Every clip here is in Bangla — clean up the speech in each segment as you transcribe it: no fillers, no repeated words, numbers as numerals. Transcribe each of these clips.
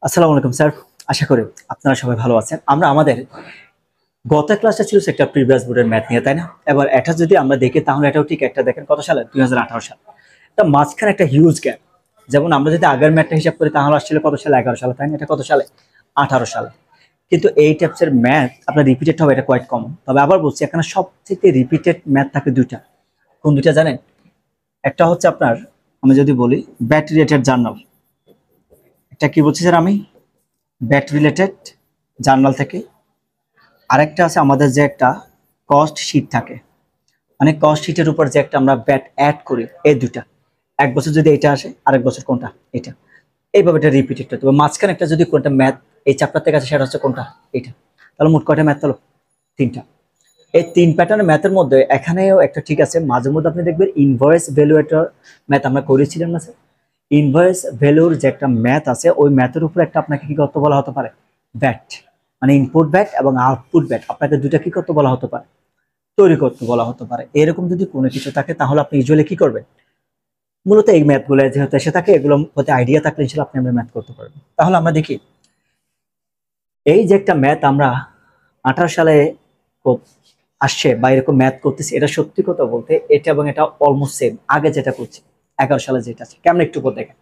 আসসালামু আলাইকুম স্যার। আশা করি আপনারা সবাই ভালো আছেন। আমরা আমাদের গত ক্লাসটা ছিল একটা প্রিভিয়াস বোর্ডের ম্যাথ নিয়ে, তাই না? এবার এটা যদি আমরা দেখি তাহলে এটাও ঠিক একটা দেখেন কত সালে 2018 সাল। এটা মাঝখানে একটা হিউজ গ্যাপ। যেমন আমরা যদি আগের ম্যাথটা হিসাব করি তাহলে আসলে কত সালে 11 সালে, তাই না? এটা কত সালে 18 সালে। কিন্তু এই টাইপসের ম্যাথ আপনার রিপিটেড হবে, এটা কোয়াইট কমন। তবে আবার বলছি এখানে সবথেকে রিপিটেড ম্যাথ থাকে দুইটা। কোন দুইটা জানেন? একটা হচ্ছে আপনার, আমি যদি বলি ব্যাট রিলেটেড জার্নাল। এটা কি বলছি স্যার আমি? ব্যাট রিলেটেড জার্নাল থেকে। আরেকটা আছে আমাদের যে একটা কস্ট শিট থাকে, মানে কস্ট শিটের উপর যে একটা আমরা ব্যাট অ্যাড করি, এই দুটা। এক বছর যদি এটা আসে, আরেক বছর কোনটা? এটা। এইভাবে এটা রিপিটেড হতে হবে। মাঝখানে একটা যদি কোনটা ম্যাথ এই চ্যাপ্টার থেকে আছে, সেটা হচ্ছে কোনটা? এটা। তাহলে মোট কয়টা ম্যাথ হলো? তিনটা। এই তিন প্যাটার্নের ম্যাথের মধ্যে এখানেও একটা ঠিক আছে, মাঝে মধ্যে আপনি দেখবেন ইনভয়েস ভ্যালুয়েটর ম্যাথ আমরা করেছিলাম না স্যার? ইনভয়েস ভ্যালুর যে একটা ম্যাথ আছে, ওই ম্যাথের উপর একটা আপনাকে কি করতে বলা হতে পারে? ব্যাট, মানে ইনপুট ব্যাট এবং আউটপুট ব্যাট, আপনাকে দুইটা কি করতে বলা হতে পারে? তৈরি করতে বলা হতে পারে। এরকম যদি কোনো কিছু থাকে তাহলে আপনি ইউজুয়ালি কি করবেন? মূলত এই ম্যাথগুলো যেহেতু এসে থাকে, এগুলো হতে আইডিয়া থাকলে ইনশাআল্লাহ আপনি আমরা ম্যাথ করতে পারবেন। তাহলে আমরা দেখি এই যে একটা ম্যাথ আমরা 18 সালে আসছে বা এরকম ম্যাথ করতেছি, এটা সত্যি কথা বলতে এটা এবং এটা অলমোস্ট সেম আগে যেটা করছি 11 সালে যেটা আছে। কেমন একটু করে দেখেন।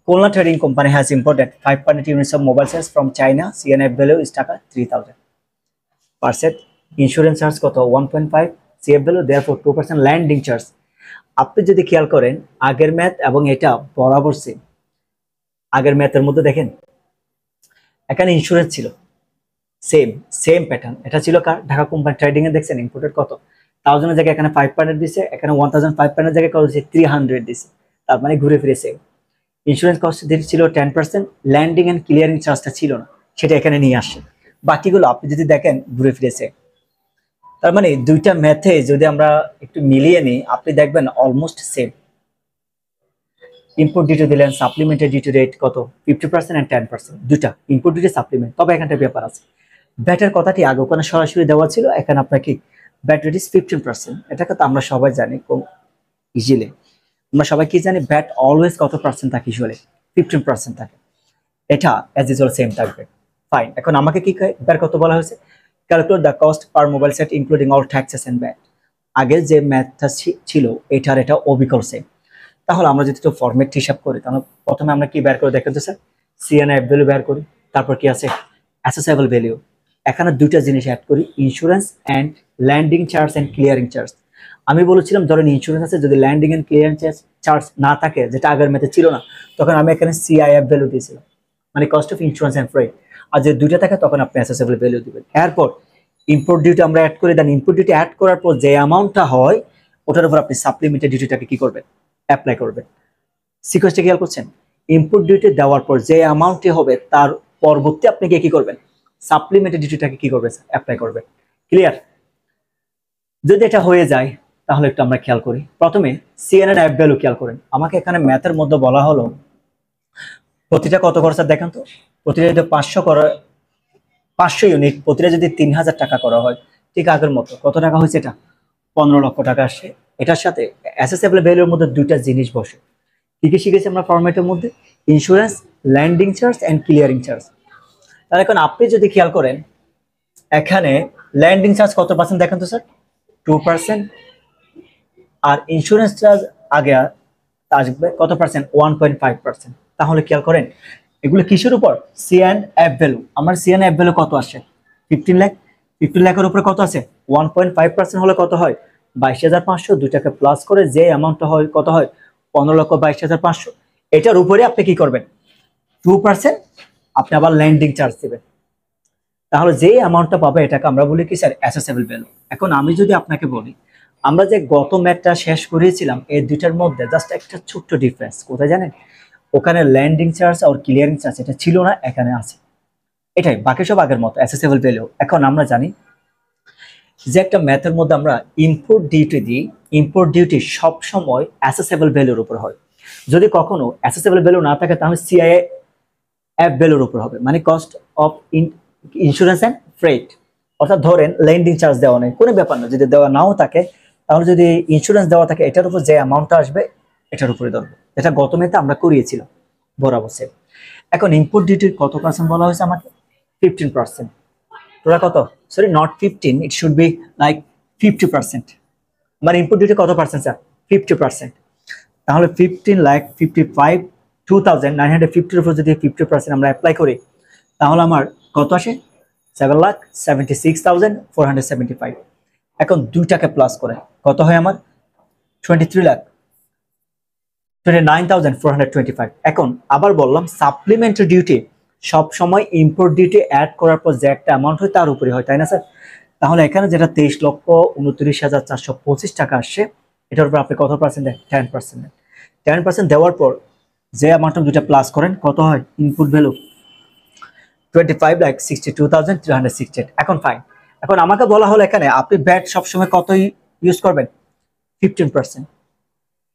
Kulna Trading Company has imported 500 units of mobile sales from China. CNF value is টাকা 3000 per set. Insurance charge কত? 1.5. CF value therefore 2% landing charge. আপনি যদি খেয়াল করেন আগের ম্যাথ এবং এটা বরাবর সেম। আগের ম্যাথের মধ্যে দেখেন এখানে ইন্স্যুরেন্স ছিল, সেম সেম প্যাটার্ন। এটা ছিল কার? ঢাকা কোম্পানি ট্রেডিং এ। দেখছেন ইম্পোর্টেড কত? 1000 এর জায়গায় এখানে 500 দিছে, এখানে 1500 এর জায়গায় কত দিছে? 300 দিছে। তার মানে ঘুরে ফিরে সেম। ইন্স্যুরেন্স কস্ট ছিল 10%, ল্যান্ডিং এন্ড ক্লিয়ারিং চার্জটা ছিল না, সেটা এখানে নিয়ে আসে। বাকিগুলো আপনি যদি দেখেন ঘুরে ফিরেছে। তার মানে দুইটা ম্যাথে যদি আমরা একটু মিলিয়ে নিই, আপনি দেখবেন অলমোস্ট সেম। ইনপুট ডিউটি দিলেন, সাপ্লিমেন্টারি ডিউটি রেট কত? 50% এন্ড 10%, দুইটা ইনপুট ডিউটি সাপ্লিমেন্ট। তবে এখানটা ব্যাপার আছে, ব্যাটের কথাটি আগে ওখানে সরাসরি দেওয়া ছিল, এখানে আপনার কি ব্যাট রেট ইজ 15%। এটাকে তো আমরা সবাই জানি ইজিলি। আমরা সবাই কি জানি? ব্যাট অলওয়েজ কত পার্সেন্ট থাকে? ইউজুয়ালি 15% থাকে। এটা অ্যাজ ইউজুয়াল সেম থাকবে। ফাইন। এখন আমাকে কি বের করতে বলা হয়েছে? Calculate the cost per mobile set including all taxes and VAT. আগে যে ম্যাথটা ছিল এটার এটা অবিকল সেম। তাহলে আমরা যদি একটু ফরম্যাট হিসাব করি, তাহলে প্রথমে আমরা কি বের করে দেখেন তো স্যার? সিএনএফ ভ্যালু বের করি, তারপর কি আছে? অ্যাসেসেবল ভ্যালু। এখানে দুইটা জিনিস অ্যাড করি, insurance and landing charge and clearing charge. আমি বলেছিলাম ধরেন ইন্স্যুরেন্স আছে, যদি ল্যান্ডিং এন্ড ক্লিয়ারিং চার্জ না থাকে, যেটা আগের ম্যাথে ছিল না, তখন আমি এখানে সিআইএফ ভ্যালু দিয়েছিলাম, মানে cost of insurance and freight. আর যে দুইটা থাকে তখন আপনি অ্যাসেসেবল ভ্যালু দিবেন। এরপর ইম্পোর্ট ডিউটি আমরা অ্যাড করি, দেন ইম্পোর্ট ডিউটি অ্যাড করার পর যে অ্যামাউন্টটা হয় ওটার উপর আপনি সাপ্লিমেন্টারি ডিউটিটাকে কি করবেন? অ্যাপ্লাই করবেন। সিকোয়েন্সটা খেয়াল করছেন? ইনপুট ডিউটি দেওয়ার পর যে অ্যামাউন্টটি হবে তার পরবর্তী আপনি কি করবেন? সাপ্লিমেন্টারি ডিউটিটাকে কি করবেন? অ্যাপ্লাই করবেন। ক্লিয়ার? যদি এটা হয়ে যায় তাহলে একটু আমরা খেয়াল করি। প্রথমে সিএনএফ ভ্যালু খেয়াল করেন। আমাকে এখানে ম্যাথের মধ্যে বলা হলো প্রতিটা কত খরচ দেখেন তো। প্রতিটা যদি 500 ইউনিট, প্রতিটা যদি 3000 টাকা করা হয়, ঠিক আগের মতো কত টাকা হয়েছে? এটা 15 লক্ষ টাকা আসে। এটার সাথে অ্যাসেসেবল ভ্যালুর মধ্যে দুইটা জিনিস বসে। কি কি শিখেছি আমরা ফরম্যাটের মধ্যে? Insurance, landing charge and clearing charge. তাহলে এখন আপনি যদি খেয়াল করেন এখানে ল্যান্ডিং চার্জ কত পার্সেন্ট দেখেন তো স্যার? 2%। আর ইন্স্যুরেন্স চার্জ আগে আসবে কত পার্সেন্ট? 1.5%। তাহলে খেয়াল করেন এগুলো কিসের উপর? C and F value. আমার সি অ্যান্ড এফ ভ্যালু কত আসে? 15 লাখ। 15 লাখের উপরে কত আছে? 1.5% হলে কত হয়? 22,500। দুইটাকে প্লাস করে যে অ্যামাউন্টটা হয় কত হয়? 15,22,500। এটার উপরে আপনি কি করবেন? 2% আপনি আবার ল্যান্ডিং চার্জ দিবেন। তাহলে যে অ্যামাউন্টটা পাবে এটাকে আমরা বলি কি স্যার? অ্যাসেসেবল ভ্যালু। এখন আমি যদি আপনাকে বলি আমরা যে গত ম্যাথটা শেষ করেছিলাম এই দুইটার মধ্যে জাস্ট একটা ছোট্ট ডিফারেন্স কোথায় জানেন? ওখানে ল্যান্ডিং চার্জ আর ক্লিয়ারিং চার্জ এটা ছিল না, এখানে আছে। এটাই, বাকি সব আগের মতো অ্যাসেসেবল ভ্যালু। এখন আমরা জানি যে একটা ম্যাথের মধ্যে আমরা ইনপুট ডিউটি দিই, ইনপুট ডিউটি সব সময় অ্যাসেসেবল ভ্যালুর উপর হয়। যদি কখনো অ্যাসেসেবল ভ্যালু না থাকে তাহলে সিআইএ এফ ভ্যালুর উপর হবে, মানে cost of insurance and freight. অর্থাৎ ধরেন ল্যান্ডিং চার্জ দেওয়া নেই, কোনো ব্যাপার না, যদি দেওয়া নাও থাকে তাহলে যদি ইন্স্যুরেন্স দেওয়া থাকে এটার উপর যে অ্যামাউন্টটা আসবে এটার উপরে ধরবে। এটা গত ম্যাথে আমরা করিয়েছিলাম বরাবর সেম। এখন ইম্পোর্ট ডিউটির কত পার্সেন্ট বলা হয়েছে আমাকে? 15%। তোরা কত? Sorry, not 15, it should be like 50%। মানে ইম্পোর্ট ডিউটি কত পার্সেন্ট স্যার? 50%। তাহলে 15,55,2,950 এর উপর যদি 50% আমরা অ্যাপ্লাই করি, তাহলে আমার কত আসে? 7,76,475। এখন 2টাকে প্লাস করে কত হয় আমার? 29,425। এখন আবার বললাম সাপ্লিমেন্টারি ডিউটি সব সময় ইম্পোর্ট ডিউটি অ্যাড করার পর যে একটা অ্যামাউন্ট হয় তার উপরে হয়, তাই না স্যার? তাহলে এখানে যেটা 23,29,425 টাকা আসছে, এটার উপর আপনি কত পার্সেন্ট দেন? 10%। 10% দেওয়ার পর যে অ্যামাউন্টটা দুটা প্লাস করেন কত হয়? Input value 25,62,368। এখন ফাইন। এখন আমাকে বলা হলো এখানে আপনি ব্যাট সবসময় কত ইউজ করবেন? 15%।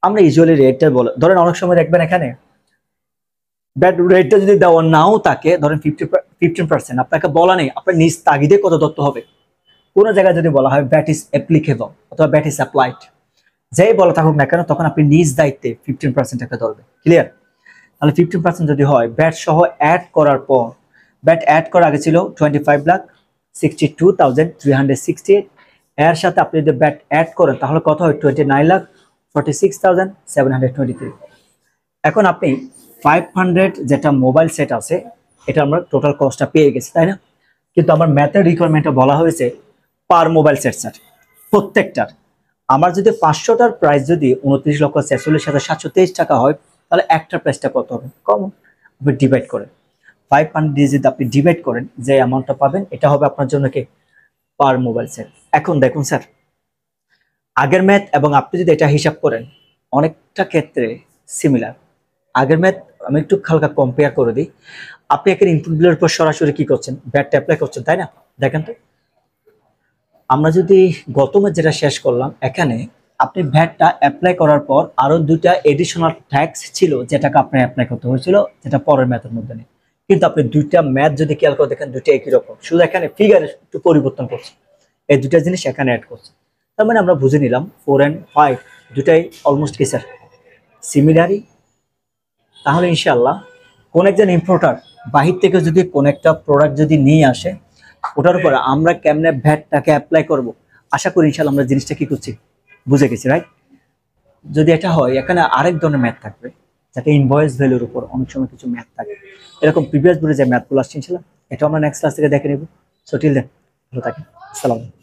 আমরা ইউজুয়ালি রেটটা বলে ধরেন, অনেক সময় দেখবেন এখানে ব্যাট রেটটা যদি দেওয়া নাও থাকে, ধরেন 15%, আপনাকে বলা নেই আপনার নিজ তাগিদে কত ধরতে হবে। কোনো জায়গায় যদি বলা হয় ব্যাট ইজ অ্যাপ্লিকেবল অথবা ব্যাট ইজ অ্যাপ্লাইড, যেই বলা থাকুক না কেন, তখন আপনি নিজ দায়িত্বে 15% টাকা ধরবে। ক্লিয়ার? তাহলে 15% যদি হয়, ব্যাট সহ অ্যাড করার পর, ব্যাট অ্যাড করার আগে ছিল 25,62,368, এর সাথে আপনি যদি ব্যাট অ্যাড করেন তাহলে কত হয়? 29,46,723। এখন আপনি 500 যেটা মোবাইল সেট আছে, এটা আমরা টোটাল কস্টটা পেয়ে গেছি, তাই না? কিন্তু আমার ম্যাথের রিকোয়ারমেন্টে বলা হয়েছে পার মোবাইল সেট স্যার, প্রত্যেকটার। আমার যদি 500টার প্রাইস যদি 29,46,723 টাকা হয়, তাহলে একটা প্রাইসটা কত হবে? কমন, আপনি ডিভাইড করেন 500 দিয়ে যদি আপনি ডিভাইড করেন, যে অ্যামাউন্টটা পাবেন এটা হবে আপনার জন্য কি? পার মোবাইল সেট। এখন দেখুন স্যার, আগের ম্যাথ এবং আপনি যদি এটা হিসাব করেন, অনেকটা ক্ষেত্রে সিমিলার। আগের ম্যাথ আমি একটু হালকা কম্পেয়ার করে দিই। আপনি এখানে ইনপুটগুলোর উপর সরাসরি কি করছেন? ব্যাটটা অ্যাপ্লাই করছেন, তাই না? দেখেন তো, আমরা যদি গত ম্যাচ যেটা শেষ করলাম, এখানে আপনি ভ্যাটটা অ্যাপ্লাই করার পর আরো দুটা এডিশনাল ট্যাক্স ছিল যেটাকে আপনি অ্যাপ্লাই করতে হয়েছিল, যেটা পরের ম্যাথের মধ্যে নেই। কিন্তু আপনি দুইটা ম্যাথ যদি খেয়াল করে দেখেন, দুটো একই রকম, শুধু এখানে ফিগার একটু পরিবর্তন করছে, এই দুটা জিনিস এখানে অ্যাড করছে। তার মানে আমরা বুঝে নিলাম 4 and 5 দুটাই অলমোস্ট কি স্যার? সিমিলারই। তাহলে ইনশাআল্লাহ কোন একজন ইম্পোর্টার বাহির থেকে যদি কোন একটা প্রোডাক্ট যদি নিয়ে আসে, ওটার উপর আমরা কেমনে ভ্যাটটাকে অ্যাপ্লাই করব, আশা করি ইনশাআল্লাহ আমরা জিনিসটা কি করছি, বুঝে গেছি, রাইট? যদি এটা হয়, এখানে আরেক ধরনের ম্যাথ থাকবে, যাতে ইনভয়েস ভ্যালুর উপর অনেক সময় কিছু ম্যাথ থাকে, এরকম প্রিভিয়াস বোর্ডে যে ম্যাথগুলো আসছে ইনশাআল্লাহ এটা আমরা নেক্সট ক্লাস থেকে দেখে নেব। সো টিল দেন ভালো থাকেন, আসসালামু আলাইকুম।